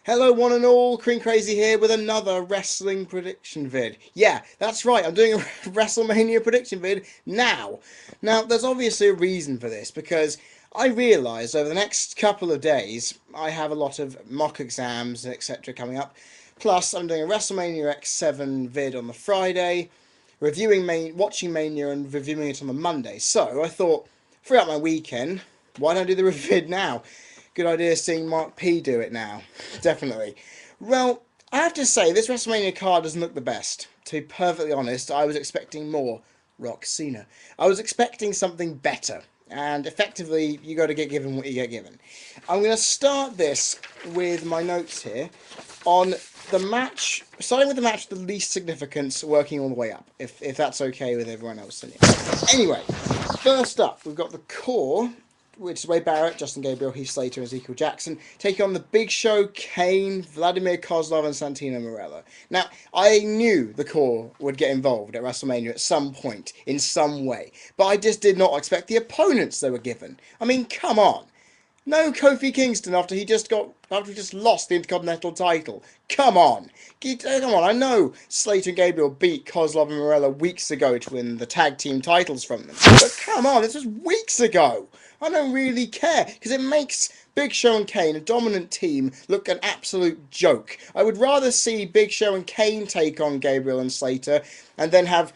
Hello one and all, Cream Crazy here with another wrestling prediction vid. Yeah, that's right, I'm doing a WrestleMania prediction vid now. Now, there's obviously a reason for this, because I realised over the next couple of days, I have a lot of mock exams, etc. coming up. Plus, I'm doing a WrestleMania X7 vid on the Friday, watching Mania and reviewing it on the Monday. So, I thought, throughout my weekend, why don't I do the vid now? Good idea seeing Mark P do it now. Definitely. Well, I have to say, this WrestleMania card doesn't look the best. To be perfectly honest, I was expecting more Rock Cena. I was expecting something better. And effectively, you got to get given what you get given. I'm going to start this with my notes here on the match, starting with the match of the least significance, working all the way up, if that's okay with everyone else in it. Anyway, first up, we've got the core, which is Wade Barrett, Justin Gabriel, Heath Slater, and Ezekiel Jackson, taking on the Big Show, Kane, Vladimir Kozlov, and Santino Marella. Now, I knew the core would get involved at WrestleMania at some point, in some way, but I just did not expect the opponents they were given. I mean, come on. No Kofi Kingston after he just lost the Intercontinental title. Come on. Come on, I know Slater and Gabriel beat Kozlov and Morella weeks ago to win the tag team titles from them. But come on, this was weeks ago. I don't really care, because it makes Big Show and Kane, a dominant team, look an absolute joke. I would rather see Big Show and Kane take on Gabriel and Slater, and then have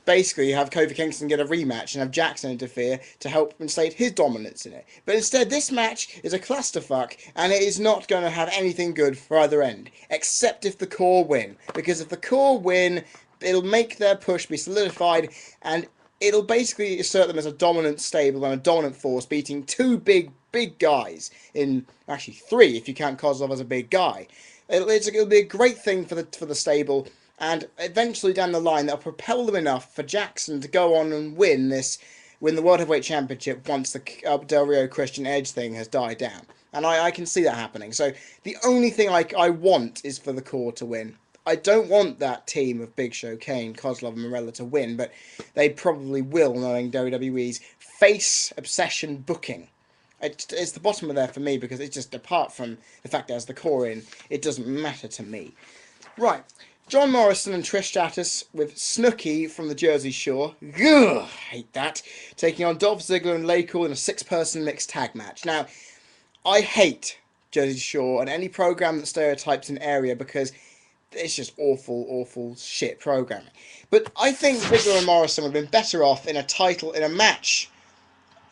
Kofi Kingston get a rematch and have Jackson interfere to help inflate his dominance in it. But instead, this match is a clusterfuck, and it is not going to have anything good for either end, except if the core win. Because if the core win, it'll make their push be solidified, and it'll basically assert them as a dominant stable and a dominant force, beating two big guys, in actually three if you count Kozlov as a big guy. It'll be a great thing for the stable, and eventually down the line that'll propel them enough for Jackson to go on and win the World Heavyweight Championship once the Del Rio Christian Edge thing has died down. And I can see that happening. So the only thing I want is for the core to win. I don't want that team of Big Show, Kane, Kozlov, and Morella to win, but they probably will, knowing WWE's face obsession booking. It's the bottom of there for me, because it's just, apart from the fact it has the core in, it doesn't matter to me. Right, John Morrison and Trish Stratus with Snooki from the Jersey Shore. Ugh, hate that. Taking on Dolph Ziggler and Lay in a six-person mixed tag match. Now, I hate Jersey Shore and any program that stereotypes an area, because it's just awful shit programming. But I think Ziggler and Morrison would have been better off in a match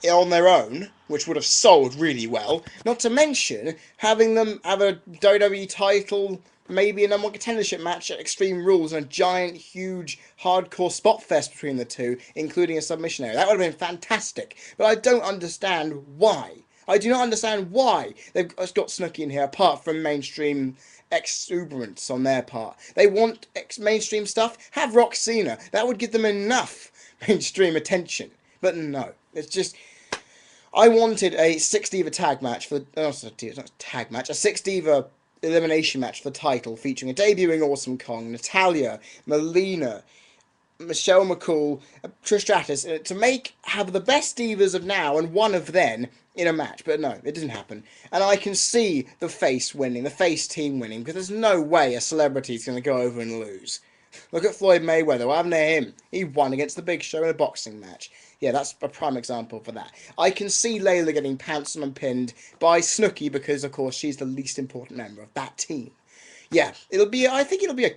on their own, which would have sold really well. Not to mention having them have a WWE title, maybe a number one contendership match at Extreme Rules, and a giant, huge, hardcore spot fest between the two, including a submission area. That would have been fantastic. But I don't understand why. I do not understand why they've got Snooki in here, apart from mainstream exuberance on their part. They want mainstream stuff? Have Rock Cena. That would give them enough mainstream attention. But no, it's just, I wanted a six diva tag match for not tag match, a six diva elimination match for the title, featuring a debuting Awesome Kong, Natalya, Melina, Michelle McCool, Trish Stratus, to have the best divas of now and one of then in a match. But no, it didn't happen. And I can see the face team winning, because there's no way a celebrity is going to go over and lose. Look at Floyd Mayweather. What happened to him? He won against the Big Show in a boxing match. Yeah, that's a prime example for that. I can see Layla getting pounced and pinned by Snooki, because, of course, she's the least important member of that team. Yeah, I think it'll be a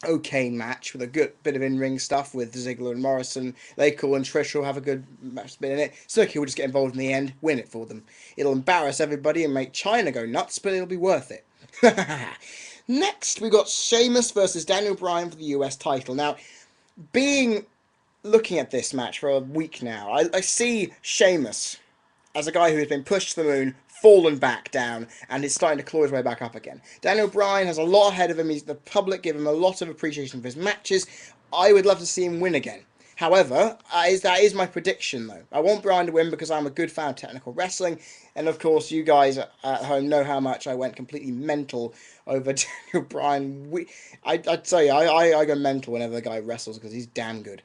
okay match with a good bit of in-ring stuff with Ziggler and Morrison. Cole and Trish will have a good match bit in it. Snooki will just get involved in the end, win it for them. It'll embarrass everybody and make China go nuts, but it'll be worth it. Next, we've got Sheamus versus Daniel Bryan for the US title. Now, looking at this match for a week now, I see Sheamus as a guy who has been pushed to the moon, fallen back down, and is starting to claw his way back up again. Daniel Bryan has a lot ahead of him. The public give him a lot of appreciation for his matches. I would love to see him win again. However, that is my prediction, though. I want Bryan to win because I'm a good fan of technical wrestling, and of course, you guys at home know how much I went completely mental over Daniel Bryan. I'd say I go mental whenever the guy wrestles, because he's damn good.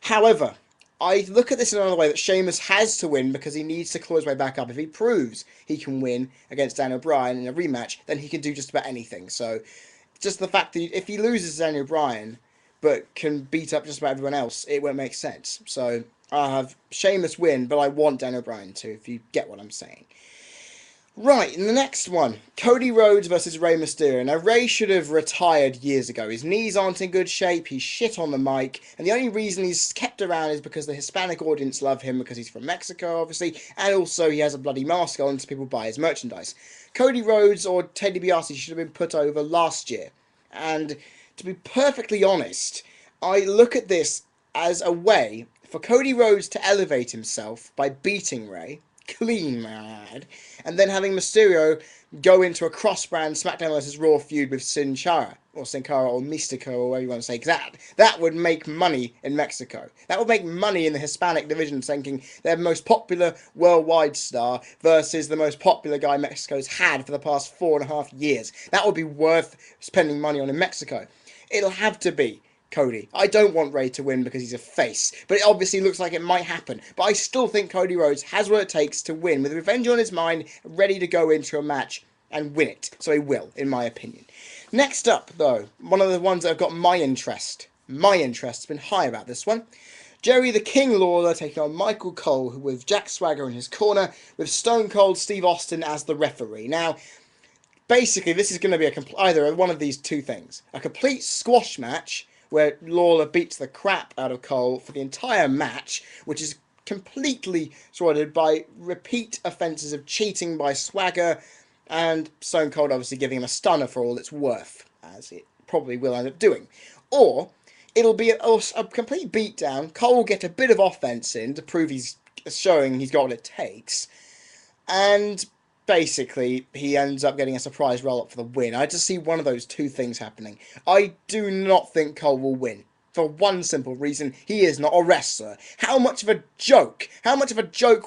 However, I look at this in another way, that Sheamus has to win because he needs to claw his way back up. If he proves he can win against Daniel Bryan in a rematch, then he can do just about anything. So just the fact that if he loses to Daniel Bryan but can beat up just about everyone else, it won't make sense. So I have Sheamus win, but I want Daniel Bryan to, if you get what I'm saying. Right, in the next one, Cody Rhodes versus Rey Mysterio. Now, Rey should have retired years ago. His knees aren't in good shape, he's shit on the mic, and the only reason he's kept around is because the Hispanic audience love him because he's from Mexico, obviously, and also he has a bloody mask on so people buy his merchandise. Cody Rhodes or Ted DiBiase should have been put over last year. And to be perfectly honest, I look at this as a way for Cody Rhodes to elevate himself by beating Rey, clean, may I add, and then having Mysterio go into a cross-brand SmackDown vs. Raw feud with Sin Cara, or Mystico, or whatever you want to say, because that would make money in Mexico. That would make money in the Hispanic division, thinking their most popular worldwide star versus the most popular guy Mexico's had for the past 4.5 years. That would be worth spending money on in Mexico. It'll have to be Cody. I don't want Rey to win because he's a face, but it obviously looks like it might happen. But I still think Cody Rhodes has what it takes to win, with revenge on his mind, ready to go into a match and win it. So he will, in my opinion. Next up, though, one of the ones that have got my interest. My interest has been high about this one. Jerry the King Lawler taking on Michael Cole with Jack Swagger in his corner, with Stone Cold Steve Austin as the referee. Now, basically, this is going to be either one of these two things. A complete squash match, where Lawler beats the crap out of Cole for the entire match, which is completely sorted by repeat offences of cheating by Swagger, and Stone Cold obviously giving him a stunner for all it's worth, as it probably will end up doing. Or it'll be a complete beatdown. Cole will get a bit of offense in to prove he's showing he's got what it takes, and basically he ends up getting a surprise roll-up for the win. I just see one of those two things happening. I do not think Cole will win. For one simple reason, he is not a wrestler. How much of a joke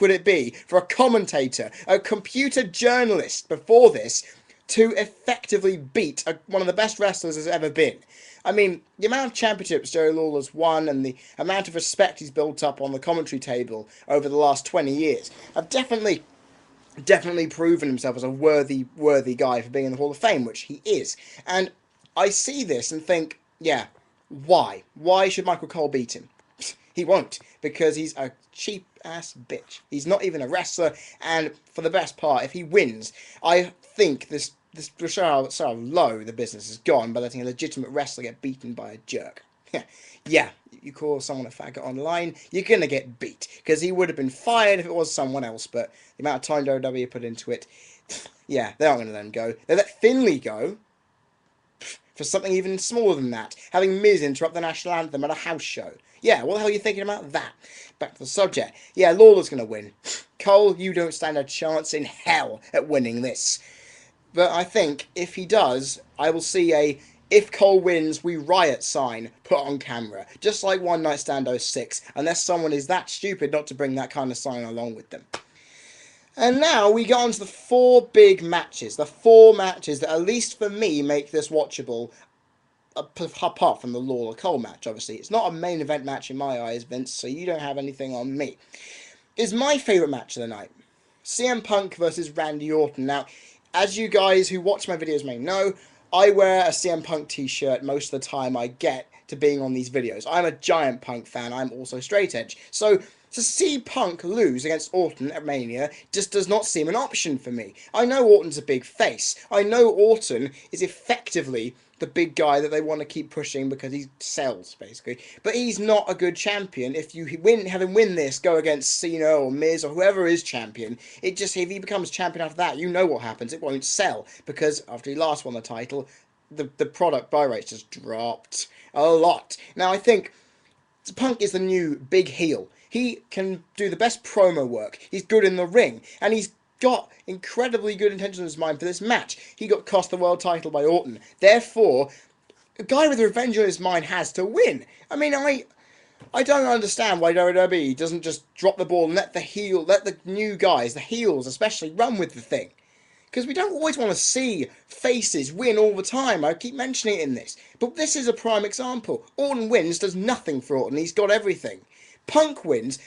would it be for a commentator, a computer journalist before this, to effectively beat one of the best wrestlers there's ever been? I mean, the amount of championships Jerry Lawler's won and the amount of respect he's built up on the commentary table over the last 20 years have definitely proven himself as a worthy guy for being in the Hall of Fame, which he is. And I see this and think, yeah, why? Why should Michael Cole beat him? He won't, because he's a cheap-ass bitch. He's not even a wrestler, and for the best part, if he wins, I think this will show how low the business has gone by letting a legitimate wrestler get beaten by a jerk. Yeah, you call someone a faggot online, you're going to get beat. Because he would have been fired if it was someone else, but the amount of time WWE put into it, yeah, they aren't going to let him go. They let Finlay go for something even smaller than that, having Miz interrupt the national anthem at a house show. Yeah, what the hell are you thinking about that? Back to the subject. Yeah, Lawler's going to win. Cole, you don't stand a chance in hell at winning this. But I think if he does, I will see a "if Cole wins, we riot" sign put on camera, just like One Night Stand 06, unless someone is that stupid not to bring that kind of sign along with them. And now we go on to the 4 big matches, the 4 matches that, at least for me, make this watchable, apart from the Lawler-Cole match, obviously. It's not a main event match in my eyes, Vince, so you don't have anything on me. Is my favourite match of the night. CM Punk versus Randy Orton. Now, as you guys who watch my videos may know, I wear a CM Punk t-shirt most of the time I get to being on these videos. I'm a giant Punk fan. I'm also straight edge. So to see Punk lose against Orton at Mania just does not seem an option for me. I know Orton's a big face. I know Orton is effectively the big guy that they want to keep pushing because he sells, basically. But he's not a good champion. If you have him win this, go against Cena or Miz or whoever is champion, it just, if he becomes champion after that, you know what happens. It won't sell, because after he last won the title, the product buy rates just dropped a lot. Now, I think Punk is the new big heel. He can do the best promo work. He's good in the ring, and he's got incredibly good intentions in his mind for this match. He got cost the world title by Orton. Therefore, a guy with revenge on his mind has to win. I mean, I don't understand why WWE doesn't just drop the ball and let the new guys, the heels especially, run with the thing. Because we don't always want to see faces win all the time. I keep mentioning it in this. But this is a prime example. Orton wins, does nothing for Orton. He's got everything. Punk wins,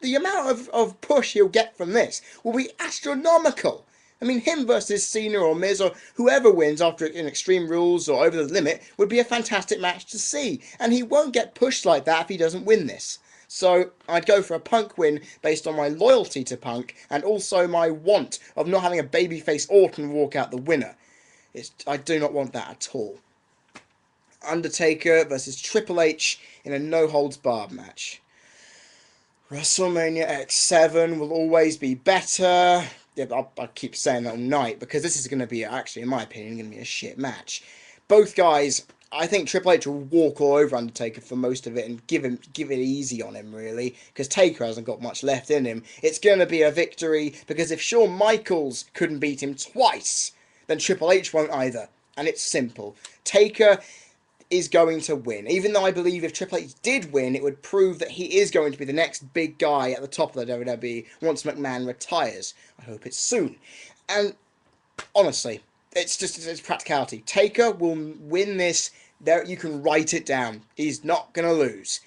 the amount of push he'll get from this will be astronomical. I mean, him versus Cena or Miz or whoever wins after in Extreme Rules or Over the Limit would be a fantastic match to see. And he won't get pushed like that if he doesn't win this. So I'd go for a Punk win based on my loyalty to Punk and also my want of not having a babyface Orton walk out the winner. I do not want that at all. Undertaker versus Triple H in a no-holds-barred match. WrestleMania X7 will always be better. Yeah, I'll keep saying that all night because this is going to be, actually, in my opinion, going to be a shit match. Both guys, I think Triple H will walk all over Undertaker for most of it and give it easy on him, really, because Taker hasn't got much left in him. It's going to be a victory because if Shawn Michaels couldn't beat him twice, then Triple H won't either. And it's simple. Taker is going to win. Even though I believe if Triple H did win, it would prove that he is going to be the next big guy at the top of the WWE once McMahon retires. I hope it's soon. And honestly, it's practicality. Taker will win this. There, you can write it down. He's not going to lose.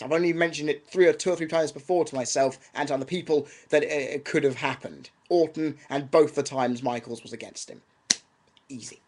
I've only mentioned it two or three times before to myself and to other people that it could have happened. Orton, and both the times Michaels was against him. Easy.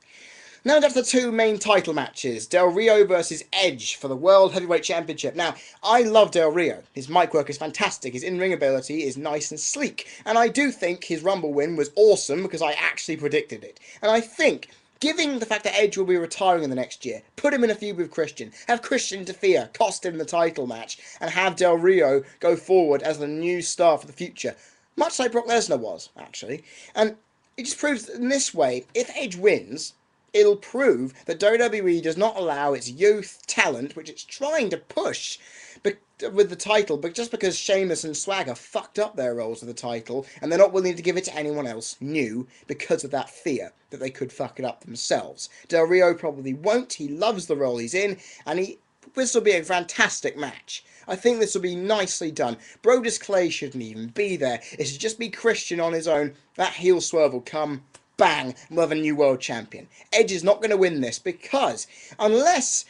Now that's the two main title matches. Del Rio versus Edge for the World Heavyweight Championship. Now, I love Del Rio. His mic work is fantastic. His in-ring ability is nice and sleek. And I do think his Rumble win was awesome because I actually predicted it. And I think, given the fact that Edge will be retiring in the next year, put him in a feud with Christian, have Christian interfere, cost him the title match, and have Del Rio go forward as the new star for the future. Much like Brock Lesnar was, actually. And it just proves that in this way, if Edge wins, it'll prove that WWE does not allow its youth talent, which it's trying to push with the title, but just because Sheamus and Swagger fucked up their roles with the title, and they're not willing to give it to anyone else new because of that fear that they could fuck it up themselves. Del Rio probably won't. He loves the role he's in, and this will be a fantastic match. I think this will be nicely done. Brodus Clay shouldn't even be there. It should just be Christian on his own. That heel swerve will come. Bang, we'll have a new world champion. Edge is not going to win this because, unless,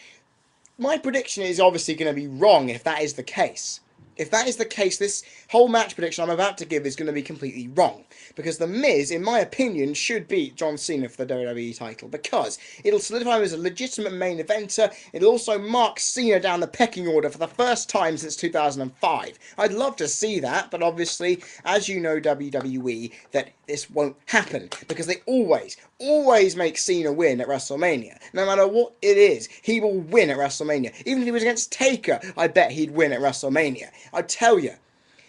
my prediction is obviously going to be wrong if that is the case. If that is the case, this whole match prediction I'm about to give is going to be completely wrong. Because The Miz, in my opinion, should beat John Cena for the WWE title. Because it'll solidify him as a legitimate main eventer. It'll also mark Cena down the pecking order for the first time since 2005. I'd love to see that, but obviously, as you know, WWE, that this won't happen. Because they always make Cena win at WrestleMania. No matter what it is, he will win at WrestleMania. Even if he was against Taker, I bet he'd win at WrestleMania. I tell you,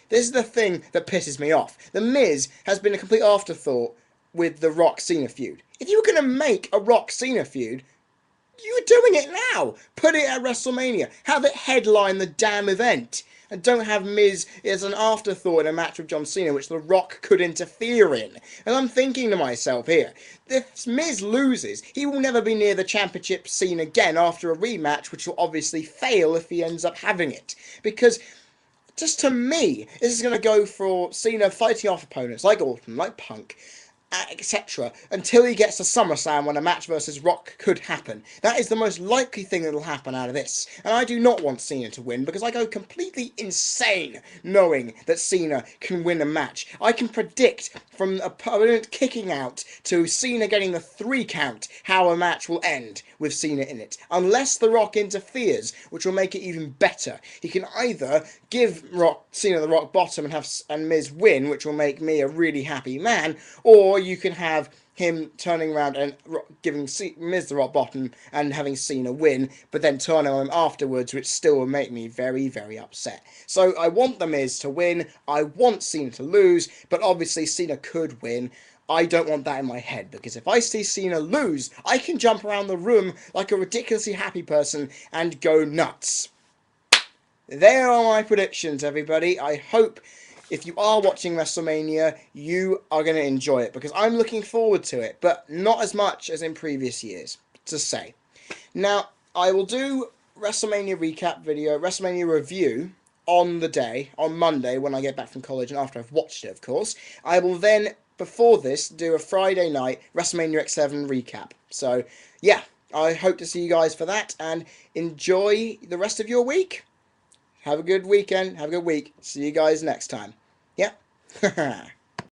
this is the thing that pisses me off. The Miz has been a complete afterthought with the Rock-Cena feud. If you were going to make a Rock-Cena feud, you were doing it now. Put it at WrestleMania. Have it headline the damn event. And don't have Miz as an afterthought in a match with John Cena, which The Rock could interfere in. And I'm thinking to myself here, if Miz loses, he will never be near the championship scene again after a rematch, which will obviously fail if he ends up having it. Because, just to me, this is going to go for Cena fighting off opponents like Orton, like Punk, etc., until he gets to SummerSlam when a match versus Rock could happen. That is the most likely thing that will happen out of this. And I do not want Cena to win because I go completely insane knowing that Cena can win a match. I can predict from an opponent kicking out to Cena getting the 3 count how a match will end with Cena in it. Unless The Rock interferes, which will make it even better. He can either give Cena the rock bottom and Miz win, which will make me a really happy man, or you can have him turning around and giving Miz the rock bottom and having Cena win, but then turning on him afterwards, which still will make me very, very upset. So I want the Miz to win, I want Cena to lose, but obviously Cena could win. I don't want that in my head, because if I see Cena lose, I can jump around the room like a ridiculously happy person and go nuts. There are my predictions, everybody. I hope if you are watching WrestleMania, you are going to enjoy it, because I'm looking forward to it, but not as much as in previous years, to say. Now, I will do WrestleMania recap video, WrestleMania review, on the day, on Monday, when I get back from college, and after I've watched it, of course. I will then, before this, do a Friday night WrestleMania XXVII recap. So, yeah, I hope to see you guys for that, and enjoy the rest of your week. Have a good weekend. Have a good week. See you guys next time. Yep.